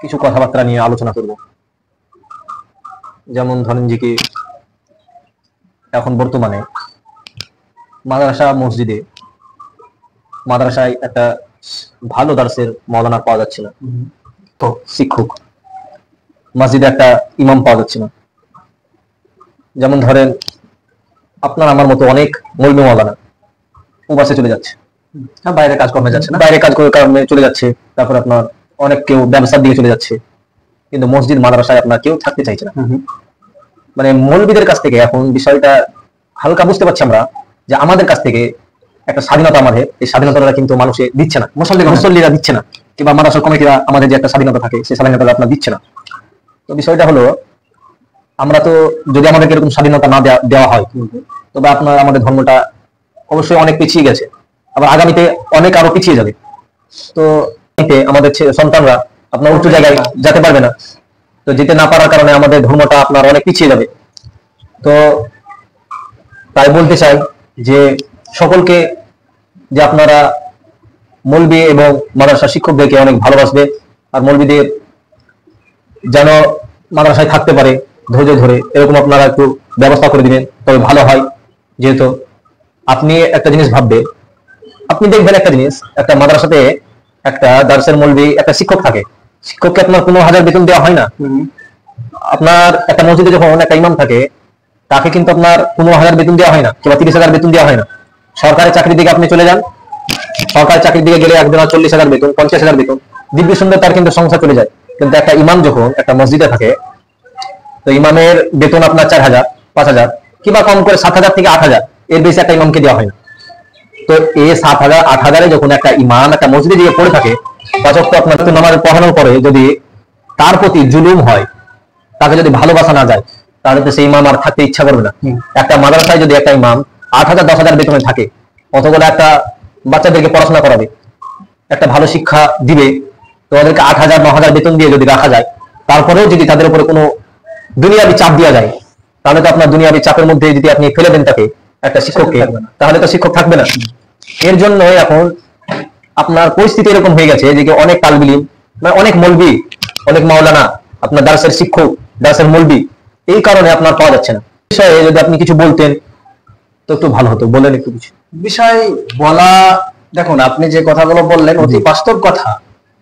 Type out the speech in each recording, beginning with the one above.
কিছু কথাবার্তা নিয়ে আলোচনা করব। যেমন ধরেন যে কি এখন বর্তমানে মাদ্রাসায় একটা ভালো দার্সের মাওলানা পাওয়া যাচ্ছে না, তো শিক্ষক মসজিদে একটা ইমাম পাওয়া যাচ্ছে না। যেমন ধরেন আপনার আমার মতো অনেক মৌলভী মাওলানা প্রবাসে চলে যাচ্ছে, বাইরে কাজকর্মে যাচ্ছে না, বাইরে কাজকর্মে চলে যাচ্ছে। তারপর আপনার অনেক কেউ ব্যবসার দিকে চলে যাচ্ছে, কিন্তু মসজিদ মাদ্রাসায় আপনার কেউ থাকতে চাইছে না। মানে মৌলবীদের কাছ থেকে এখন বিষয়টা হালকা বুঝতে পারছি আমরা যে আমাদের কাছ থেকে একটা স্বাধীনতা, আমাদের এই স্বাধীনতাটা কিন্তু মানুষে দিচ্ছে না, মুসল্লিরা দিচ্ছে না, কিংবা মাদ্রাসার কমিটিরা আমাদের যে একটা স্বাধীনতা থাকে সেই স্বাধীনতাটা আপনার দিচ্ছে না। তো বিষয়টা হলো আমরা তো যদি আমাদেরকে এরকম স্বাধীনতা না দেওয়া হয়, তবে আপনার আমাদের ধর্মটা অবশ্যই অনেক পিছিয়ে গেছে, আবার আগামীতে অনেক আরো পিছিয়ে যাবে। তো আমাদের সন্তানরা আপনার উচ্চ জায়গায় যেতে পারবে না, তো যেতে না পারার কারণে আমাদের ধর্মটা আপনার অনেক পিছিয়ে যাবে। তো তাই বলতে চাই যে সকলকে যে আপনারা মৌলবী এবং মাদ্রাসা শিক্ষকদেরকে অনেক ভালোবাসবে, আর মৌলবীদের যেন মাদ্রাসায় থাকতে পারে ধৈর্য ধরে, এরকম আপনারা একটু ব্যবস্থা করে দিবেন, তবে ভালো হয়। যেহেতু আপনি একটা জিনিস ভাববে, আপনি দেখবেন একটা জিনিস, একটা মাদ্রাসাতে একটা দার্সের মৌলবী একটা শিক্ষক থাকে, শিক্ষককে আপনার 15,000 বেতন দেওয়া হয় না। আপনার একটা মসজিদে যখন একটা ইমাম থাকে, তাকে কিন্তু আপনার 15,000 বেতন দেওয়া হয় না, কিংবা 30,000 বেতন দেওয়া হয় না। সরকারি চাকরির দিকে আপনি চলে যান, সরকারি চাকরির দিকে গেলে একজনের 40,000 বেতন, 50,000 বেতন, দিব্য সুন্দর তার কিন্তু সংসার চলে যায়। কিন্তু একটা ইমাম যখন একটা মসজিদে থাকে, তো ইমামের বেতন আপনার 4,000, 5,000, কিংবা কম করে 7,000 থেকে 8,000, এর বেশি একটা ইমামকে দেওয়া হয় না। তো এই 7,000, 8,000-এ যখন একটা ইমাম একটা মসজিদে গিয়ে পড়ে থাকে, পাঁচ আপনার নামাজ পড়ানোর পরে যদি তার প্রতি জুলুম হয়, তাকে যদি ভালোবাসা না যায়, তাহলে তো সেই ইমাম আর থাকতে ইচ্ছা করবে না। একটা মাদ্রাসায় যদি একটা ইমাম 8,000, 10,000 বেতনে থাকে, অতগুলো একটা বাচ্চাদেরকে পড়াশোনা করাবে, একটা ভালো শিক্ষা দিবে, তো ওদেরকে 8,000, 9,000 বেতন দিয়ে যদি রাখা যায়, তারপরেও যদি তাদের উপরে কোনো দুনিয়াবি চাপ দেওয়া যায়, তাহলে তো আপনার দুনিয়াবি চাপের মধ্যে যদি আপনি ফেলে দেন তাকে, একটা শিক্ষককে, তাহলে তো শিক্ষক থাকবে না। এর জন্য এখন আপনার পরিস্থিতি এরকম হয়ে গেছে যে অনেক তালবিল, মানে অনেক মৌলবী, অনেক মাওলানা আপনার দার্সের শিক্ষক, দার্সের মৌলবী এই কারণে আপনার পাওয়া যাচ্ছে না। বিষয়ে যদি আপনি কিছু বলতেন তো একটু ভালো হতো, বলেন একটু কিছু বিষয় বলা। দেখুন, আপনি যে কথাগুলো বললেন অতি বাস্তব কথা,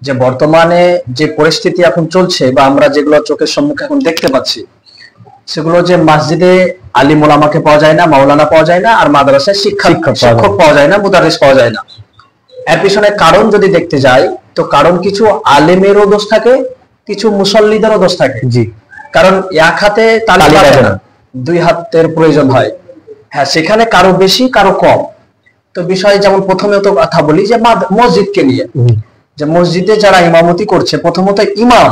যে বর্তমানে যে পরিস্থিতি এখন চলছে বা আমরা যেগুলো চোখের সম্মুখে এখন দেখতে পাচ্ছি, সেগুলো যে মসজিদে আলিম ওলামাকে পাওয়া যায় না, মাওলানা পাওয়া যায় না, আর মাদ্রাসায় শিক্ষক পাওয়া যায় না, মুদারিস পাওয়া যায় না। এর পিছনে কারণ যদি দেখতে যাই, তো কারণ কিছু আলেমেরও দোষ থাকে, কিছু মুসল্লিদেরও দোষ থাকে। জি, কারণ এক হাতে তালি বাজে না, দুই হাতের প্রয়োজন হয়। হ্যাঁ, সেখানে কারো বেশি কারো কম। তো বিষয় যেমন প্রথমে তো কথা বলি যে মসজিদকে নিয়ে, যে মসজিদে যারা ইমামতি করছে, প্রথমত ইমাম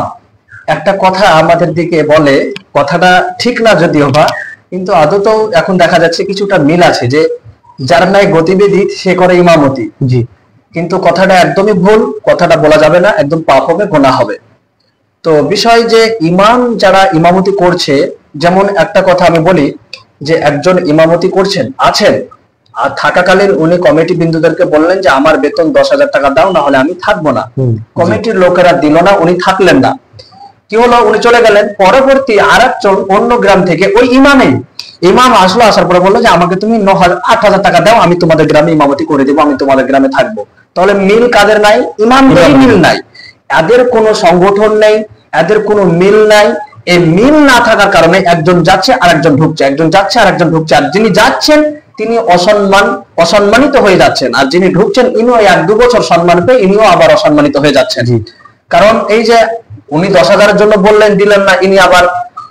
একটা কথা আমাদের দিকে বলে, কথাটা ঠিক না যদিও বা, কিন্তু আদতেও এখন দেখা যাচ্ছে কিছুটা মিল আছে, যে যার নাই গতিবিধি সে করে ইমামতি। জি, কিন্তু কথাটা একদমই ভুল, কথাটা বলা যাবে না, একদম পাপ হবে, গোনাহ হবে। তো বিষয় যে ইমাম যারা ইমামতি করছে, যেমন একটা কথা আমি বলি, যে একজন ইমামতি করছেন আছেন, আর থাকাকালীন উনি কমিটি বিন্দুদেরকে বললেন যে আমার বেতন 10,000 টাকা দাও, না হলে আমি থাকবো না। কমিটির লোকেরা দিল না, উনি থাকলেন না। কি হলো, উনি চলে গেলেন। পরবর্তী আরেকজন অন্য গ্রাম থেকে ওই ইমাম আসলো, আসার পরে বললো যে আমাকে তুমি 8,000 টাকা দাও, আমি তোমাদের গ্রামে ইমামতি করে দেবো, আমি তোমাদের গ্রামে থাকবো। তাহলে মিল কাদের নাই? ইমামদেরই মিল নাই। এদের কোনো সংগঠন নেই, এদের কোনো মিল নাই। এই মিল না থাকার কারণে একজন যাচ্ছে আর একজন ঢুকছে, একজন যাচ্ছে আর একজন ঢুকছে, আর যিনি যাচ্ছেন তিনি অসম্মানিত হয়ে যাচ্ছেন, আর যিনি ঢুকছেন ইনিও 1-2 বছর সম্মান পেয়ে ইনিও আবার অসম্মানিত হয়ে যাচ্ছেন। কারণ এই যে উনি 10,000-এর জন্য বললেন, দিলেন না, ইনি আবার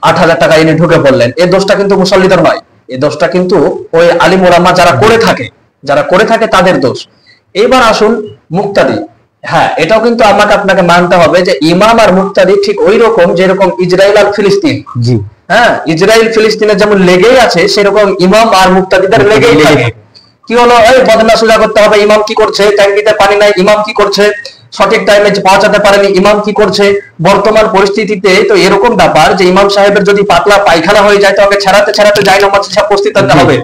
8,000 টাকা ইনি ঢুকে পড়লেন। এই দোষটা কিন্তু মুসল্লিদের নয়, এই দোষটা কিন্তু ওই আলিম ওলামা যারা করে থাকে তাদের দোষ। এবার আসুন মুক্তাদি। হ্যাঁ, এটাও কিন্তু আপনাকে মানতে হবে যে ইমাম আর মুক্তাদি ঠিক ওই রকম, যেরকম ইসরায়েল আর ফিলিস্তিন। জি, হ্যাঁ, ইসরায়েল ফিলিস্তিনের যেমন লেগেই আছে, সেরকম ইমাম আর মুক্তাদিদের লেগেই থাকে। কি হলো, এই বদনা সোজা করতে হবে, ইমাম কি করছে, ট্যাঙ্কিতে পানি নাই, ইমাম কি করছে, সঠিক টাইমে পৌঁছাতে পারেনি, ইমাম কি করছে। বর্তমান পরিস্থিতিতে তো এরকম ব্যাপার যে ইমাম সাহেবের যদি পাতলা পায়খানা হয়ে যায়, তো ওকে ছাড়াতে যায় নামাজ সব প্রস্তুত থাকতে হবে।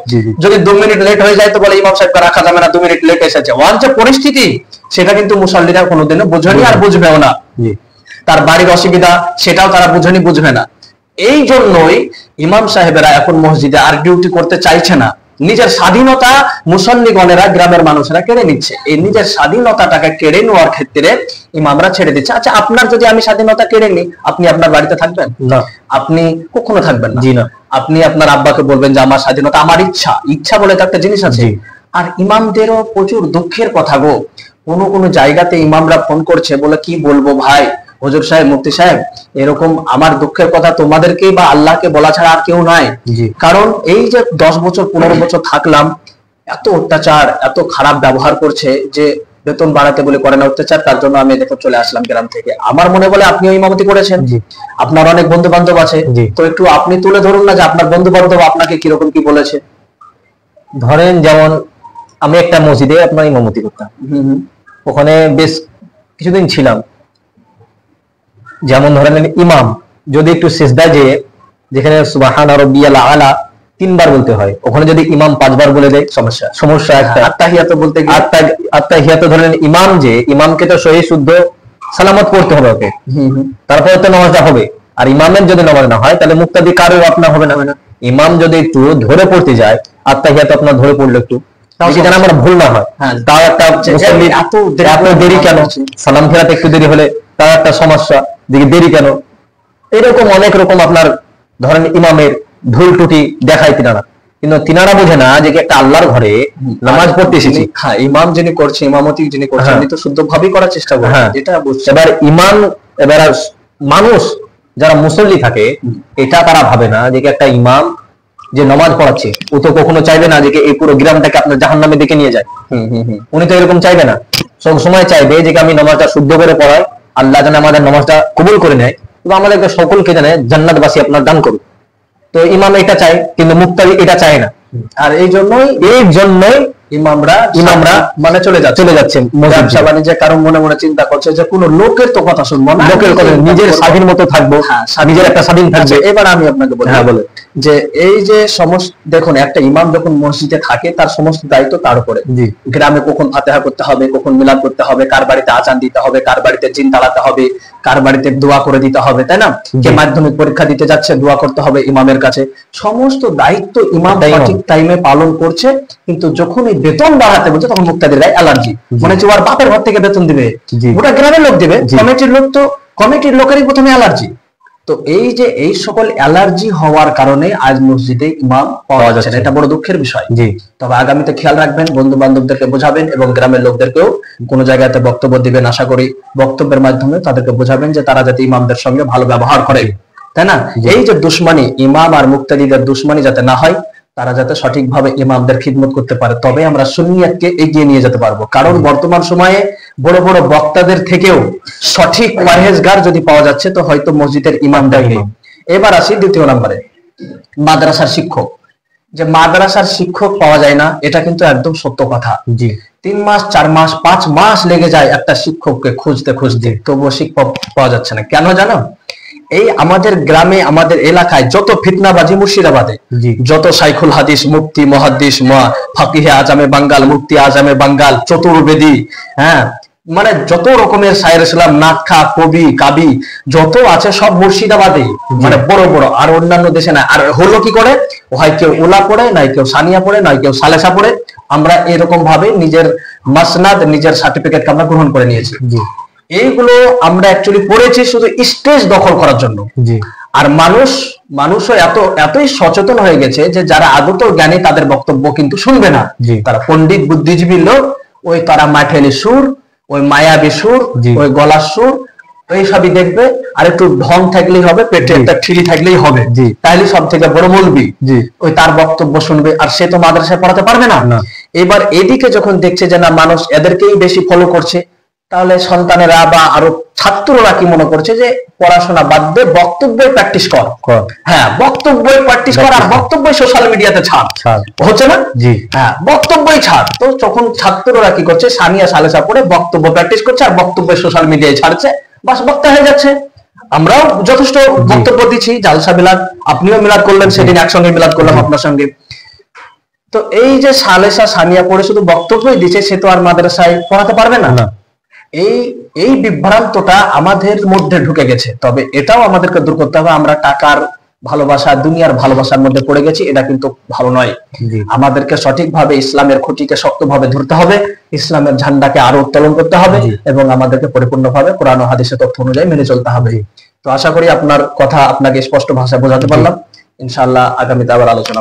যদি 2 মিনিট লেট হয়ে যায়, তো বলে ইমাম সাহেবকে রাখা যাবে না, 2 মিনিট লেট এসেছে। ওয়ান যে পরিস্থিতি, সেটা কিন্তু মুসল্লিরা কোনোদিনও বোঝেনি আর বুঝবেও না। তার বাড়ির অসুবিধা সেটাও তারা বুঝবে না। এই জন্যই ইমাম সাহেবেরা এখন মসজিদে আর ডিউটি করতে চাইছে না। নিজের স্বাধীনতা মুসল্লিগণেরা, গ্রামের মানুষেরা কেড়ে নিচ্ছে। এই নিজের স্বাধীনতাটাকে কেড়ে নেওয়ার ক্ষেত্রে ইমামরা ছেড়ে দিচ্ছে। আচ্ছা, আপনার যদি আমি স্বাধীনতা কেড়ে নিই, আপনি আপনার বাড়িতে থাকবেন না, আপনি কখনো থাকবেন না। জি না। আপনি আপনার আব্বাকে বলবেন যে আমার স্বাধীনতা, আমার ইচ্ছা, ইচ্ছা বলে তো একটা জিনিস আছে। আর ইমামদেরও প্রচুর দুঃখের কথা গো, কোন জায়গাতে ইমামরা ফোন করছে, বলে কি বলবো ভাই, হুজুর সাহেব, মুফতি সাহেব, এরকম আমার দুঃখের কথা তোমাদেরকে বা আল্লাহকে বলা ছাড়া আর কেউ নাই। কারণ এই যে 10 বছর 15 বছর থাকলাম, এত অত্যাচার, এত খারাপ ব্যবহার করছে যে বেতন বাড়াতে বলে করে না অত্যাচার। তার জন্য আমি দেখো চলে আসলাম গ্রাম থেকে। আমার মনে বলে আপনিও ইমামতি করেছেন, আপনার অনেক বন্ধু বান্ধব আছে, তো একটু আপনি তুলে ধরুন না যে আপনার বন্ধু বান্ধব আপনাকে কিরকম কি বলেছে। ধরেন যেমন আমি একটা মসজিদে আপনার ইমামতি করতাম, ওখানে বেশ কিছুদিন ছিলাম। যেমন ধরেন ইমাম যদি একটু সিজদা যেখানে সুবহানা রাব্বিয়াল আলা 3 বার বলতে হয়, ওখানে যদি ইমাম 5 বার বলে দেয় সমস্যা একটা। আত্তাহিয়াত বলতে গিয়ে আত্তাহিয়াত ধরেন ইমামকে তো সহি শুদ্ধ সালামত পড়তে হবে ওকে, তারপরে তো নামাজটা হবে। আর ইমামের যদি নামাজ না হয় তাহলে মুক্তাদি কারো আপনার হবে না। ইমাম যদি একটু ধরে পড়তে যায়, আত্তাহিয়াত আপনার ধরে পড়লো একটু, যেন আমার ভুল না হয়, তাও একটা এত দেরি কেন, সালাম ফেরাতে একটু দেরি হলে তার একটা সমস্যা, দেরি কেন, এরকম অনেক রকম আপনার ধরেন ইমামের ভুল ত্রুটি দেখায় তিনারা। কিন্তু তিনারা বোঝে না যে একটা আল্লাহর ঘরে নামাজ পড়তে এসেছি। হ্যাঁ, ইমাম যিনি করছে, ইমামতি যিনি করছেন, উনি তো শুদ্ধভাবেই করার চেষ্টা করছেন, এটা বুঝছে। এবার মানুষ যারা মুসল্লি থাকে, এটা তারা ভাবে না যে একটা ইমাম যে নামাজ পড়াচ্ছে, ও তো কখনো চাইবে না যে এই পুরো গ্রামটাকে আপনার জাহান্নামের দিকে নিয়ে যায়। উনি তো এরকম চাইবে না, সব সময় চাইবে যে আমি নামাজটা শুদ্ধ করে পড়াই, আল্লাহ যেন আমাদের নামাজটা কবুল করে নেয় এবং আমাদেরকে সকলকে জানে জান্নাতবাসী আপনার দান করুন। তো ইমাম এটা চায়, কিন্তু মুক্তাদি এটা চায় না। আর এই জন্যই ইমামরা মানে চলে যাচ্ছে ব্যবসা বাণিজ্যে, কারণ মনে মনে চিন্তা করছে যে কোনো লোকের তো কথা শুনবো না, লোকের কথা, নিজের স্বাধীন মতো থাকবো, নিজের একটা স্বাধীন থাকবে। এবার আমি আপনাকে বলি, যে এই যে সমস্ত দেখুন, একটা ইমাম যখন মসজিদে থাকে তার সমস্ত দায়িত্ব তার উপরে। গ্রামে কখন ফাতিহা করতে হবে, কখন মিলাদ করতে হবে, কার বাড়িতে আজান দিতে হবে, কার বাড়িতে জিন তাড়াতে হবে, কার বাড়িতে দোয়া করে দিতে হবে, তাই না? যে মাধ্যমিক পরীক্ষা দিতে যাচ্ছে, দোয়া করতে হবে ইমামের কাছে। সমস্ত দায়িত্ব ইমাম সঠিক টাইমে পালন করছে। কিন্তু যখন এই বেতন বাড়াতে বলছে, তখন মুক্তাদির গায়ে অ্যালার্জি, মনে হচ্ছে ওর বাপের ঘর থেকে বেতন দিবে, ওটা গ্রামের লোক দিবে, কমিটির লোকেরই প্রথমে অ্যালার্জি। তো এই যে এই সকল অ্যালার্জি হওয়ার কারণে আজ মসজিদে ইমাম পাওয়া যাচ্ছে না, এটা বড় দুঃখের বিষয়। তবে আগামীতে খেয়াল রাখবেন, বন্ধু বান্ধবদেরকে বোঝাবেন এবং গ্রামের লোকদেরকেও কোনো জায়গাতে বক্তব্য দিবেন, আশা করি বক্তব্যের মাধ্যমে তাদেরকে বোঝাবেন যে তারা যাতে ইমামদের সঙ্গে ভালো ব্যবহার করে, তাই না? এই যে দুশ্মনী, ইমাম আর মুক্তাদিদের দুশ্মনী যাতে না হয়, তারা যাতে সঠিকভাবে ইমামদের খিদমত করতে পারে, তবে আমরা সুন্নিয়তকে এগিয়ে নিয়ে যেতে পারবো। কারণ বর্তমান সময়ে বড় বড় বক্তাদের থেকেও সঠিক পরহেজগার যদি পাওয়া যাচ্ছে, তো হয়তো মসজিদের ইমামটাই নেই। এবার আসি দ্বিতীয় নম্বরে, মাদ্রাসার শিক্ষক। যে মাদ্রাসার শিক্ষক পাওয়া যায় না, এটা কিন্তু একদম সত্য কথা। 3 মাস 4 মাস 5 মাস লেগে যায় একটা শিক্ষককে খুঁজতে, তবুও শিক্ষক পাওয়া যাচ্ছে না। কেন জানো? এই আমাদের গ্রামে, আমাদের এলাকায় যত ফিতনাবাজি, মুর্শিদাবাদে যত শাইখুল হাদিস, মুফতি, মুহাদ্দিস, ফাকিহে আজমে বাঙ্গাল, মুফতি আজমে বাঙ্গাল, চতুর্বেদী, মানে যত রকমের শায়ের ইসলাম, নাটখা, কবি, কাবি যত আছে সব মুর্শিদাবাদে, মানে বড় বড়। আর অন্যান্য দেশে না। আর হলো কি করে, হয় কেউ ওলা পড়ে, নাই কেউ সানিয়া পড়ে, নাই কেউ সালেসা পড়ে। আমরা এরকম ভাবে নিজের মাসনাদ, নিজের সার্টিফিকেটকে আমরা গ্রহণ করে নিয়েছি। এইগুলো আমরা অ্যাকচুয়ালি পড়েছি শুধু স্টেজ দখল করার জন্য। আর মানুষও এতই সচেতন হয়ে গেছে যে যারা আদত জ্ঞানী তাদের বক্তব্য কিন্তু শুনবে না। তারা পণ্ডিত বুদ্ধিজীবী লোক, ওই তারা মাঠেলি সুর, ওই মায়াবী সুর, ওই গলার সুর, ওই সবই দেখবে। আর একটু ঢং থাকলেই হবে, পেটে একটা ঠিলি থাকলেই হবে, তাহলে সব থেকে বড় মৌলবি, ওই তার বক্তব্য শুনবে। আর সে তো মাদ্রাসায় পড়াতে পারবে না। এবার এদিকে যখন দেখছে যে না, মানুষ এদেরকেই বেশি ফলো করছে, তাহলে সন্তানেরা বা আরো ছাত্ররা কি মনে করছে যে পড়াশোনা বাদ দিয়ে বক্তব্যই প্র্যাকটিস কর। হ্যাঁ, বক্তব্যই প্র্যাকটিস কর, আর বক্তব্যই সোশ্যাল মিডিয়াতে ছাড়, হচ্ছে না? হ্যাঁ, বক্তব্যই ছাড়। তো যখন ছাত্ররা কি করছে, সানিয়া সালেসা পড়ে বক্তব্য প্র্যাকটিস করছে আর বক্তব্য সোশ্যাল মিডিয়ায় ছাড়ছে, বাস বক্তা হয়ে যাচ্ছে। আমরাও যথেষ্ট বক্তব্য দিচ্ছি, জালসা মিলাদ, আপনিও মিলাদ করলেন, সেদিন একসঙ্গে মিলাদ করলাম আপনার সঙ্গে। তো এই যে সালেসা সানিয়া পড়ে শুধু বক্তব্যই দিচ্ছে, সে তো আর মাদ্রাসায় পড়াতে পারবে না। এই এই বিভ্রান্তটা আমাদের মধ্যে ঢুকে গেছে। তবে এটাও আমাদেরকে দূর করতে হবে। আমরা টাকার ভালোবাসা, দুনিয়ার ভালোবাসার মধ্যে পড়ে গেছি, এটা কিন্তু ভালো নয়। আমাদেরকে সঠিকভাবে ইসলামের খুঁটিকে শক্তভাবে ধরতে হবে, ইসলামের ঝান্ডাকে আরো উত্তোলন করতে হবে এবং আমাদেরকে পরিপূর্ণভাবে কোরআন ও হাদিসের তথ্য অনুযায়ী মেনে চলতে হবে। তো আশা করি আপনার কথা আপনাকে স্পষ্ট ভাষায় বোঝাতে পারলাম। ইনশাআল্লাহ আগামীতে আবার আলোচনা